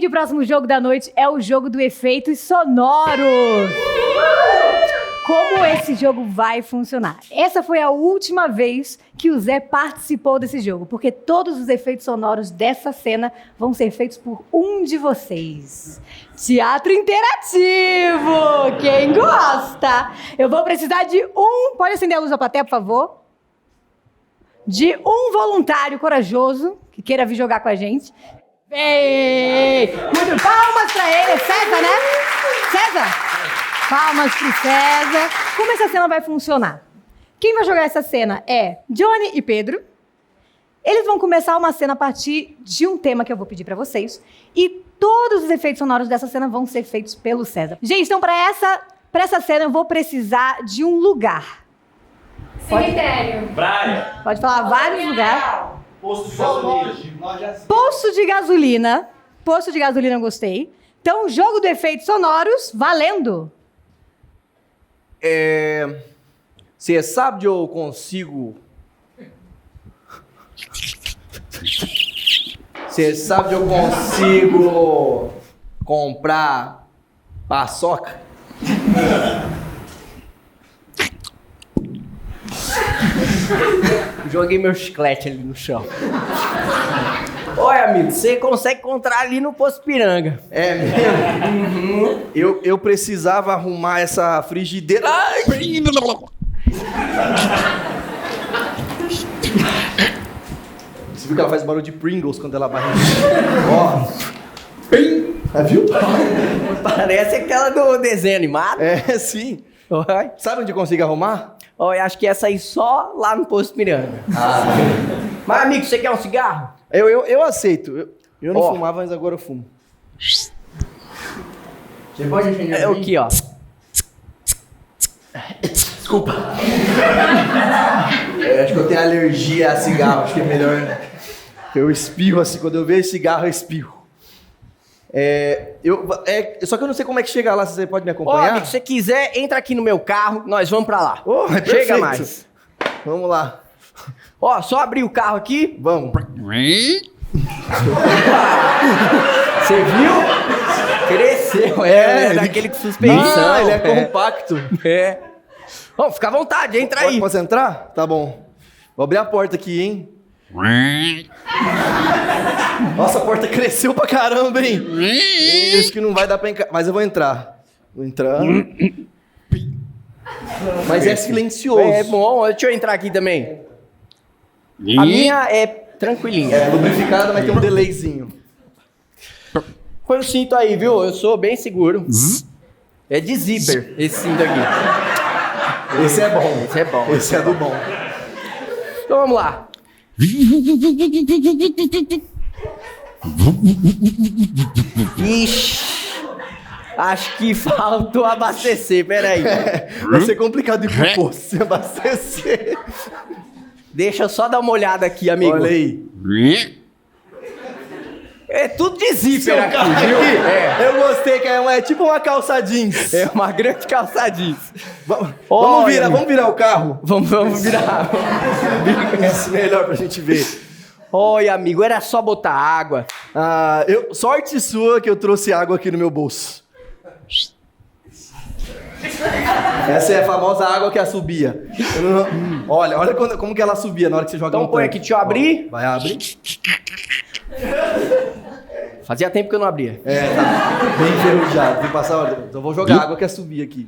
Gente, o próximo jogo da noite é o jogo do efeitos sonoros. Como esse jogo vai funcionar? Essa foi a última vez que o Zé participou desse jogo, porque todos os efeitos sonoros dessa cena vão ser feitos por um de vocês. Teatro interativo! Quem gosta? Eu vou precisar de um... Pode acender a luz da plateia, por favor? De um voluntário corajoso que queira vir jogar com a gente. Vem! Muito palmas pra ele. É César, né? César? Palmas pro César. Como essa cena vai funcionar? Quem vai jogar essa cena é Johnny e Pedro. Eles vão começar uma cena a partir de um tema que eu vou pedir pra vocês. E todos os efeitos sonoros dessa cena vão ser feitos pelo César. Gente, então pra essa cena eu vou precisar de um lugar. Cemitério. Praia. Pode falar vários lugares. Posto de gasolina. Posto de gasolina. Posto de gasolina eu gostei. Então, jogo do efeitos sonoros, valendo. Você sabe onde eu consigo... Você sabe onde eu consigo comprar paçoca? Joguei meu chiclete ali no chão. Oi, amigo, você consegue encontrar ali no Posto Piranga. É mesmo? Uhum. Eu precisava arrumar essa frigideira. Ai! Você viu que ela faz barulho de Pringles quando ela vai... Ó. Viu? Parece aquela do desenho animado. É, sim. Oi. Sabe onde eu consigo arrumar? Olha, acho que essa aí só lá no Posto Piranga. Mas, amigo, você quer um cigarro? Eu aceito. Eu não fumava, mas agora eu fumo. Você pode acender? É o que, ó. Desculpa. Acho que eu tenho alergia a cigarro. Acho que é melhor. Eu espirro assim. Quando eu vejo cigarro, eu espirro. Só que eu não sei como é que chega lá. Se você pode me acompanhar? Amigo, se você quiser, entra aqui no meu carro. Nós vamos pra lá. Chega mais. Vamos lá. Só abrir o carro aqui. Vamos. Você viu? Cresceu. Daquele com suspensão. Ele é compacto. Vamos, fica à vontade, entra aí. Posso entrar? Tá bom. Vou abrir a porta aqui, hein? Nossa, a porta cresceu pra caramba, hein? Isso que não vai dar pra entrar. Mas eu vou entrar. Vou entrar. Mas é silencioso. É bom, deixa eu entrar aqui também. A minha é tranquilinha. É lubrificada, mas tem um delayzinho. Põe o cinto aí, viu? Eu sou bem seguro. É de zíper, esse cinto aqui. Esse é bom. Esse é bom. Esse é do bom. Então vamos lá. Ixi. Acho que faltou abastecer, peraí. Vai ser complicado ir pro posto sem abastecer. Deixa eu só dar uma olhada aqui, amigo. Olha aí. É tudo de zíper aqui, viu? Eu gostei, que é tipo uma calça jeans. É uma grande calça jeans. Vamos virar o carro? Vamos virar. É melhor pra gente ver. Olha, amigo, era só botar água. Sorte sua que eu trouxe água aqui no meu bolso. Essa é a famosa água que assobia. Olha como que ela subia na hora que você joga no tanque. Então põe aqui, deixa eu abrir. Vai abrir. Fazia tempo que eu não abria. Tá bem enferrujado. Tem que passar. Então vou jogar água que assobia aqui.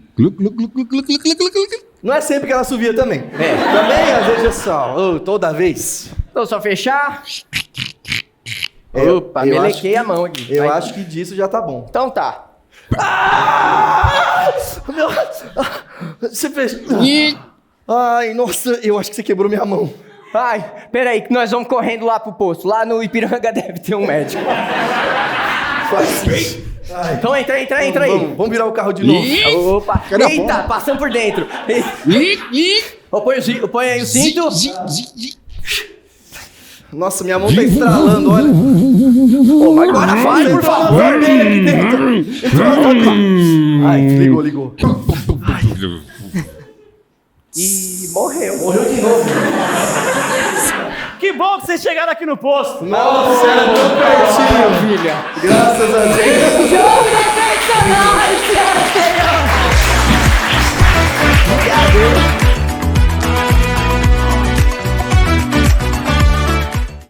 Não é sempre que ela subia também. Também, às vezes é só. Toda vez. Então só fechar. Opa, melequei a mão aqui. Eu acho que disso já tá bom. Então tá. Meu... Você fez... Ai, nossa, eu acho que você quebrou minha mão. Ai, peraí, que nós vamos correndo lá pro posto. Lá no Ipiranga deve ter um médico. Então entra aí. Vamos virar o carro de novo. Opa, eita, passamos por dentro. Põe aí o cinto. Nossa, minha mão tá estralando, olha. Agora vai, por favor, aqui dentro. Ai, ligou. Ai. E morreu de novo. que bom que vocês chegaram aqui no posto. Nossa, era tão pertinho, filha. Graças a Deus. Jogo do efeito!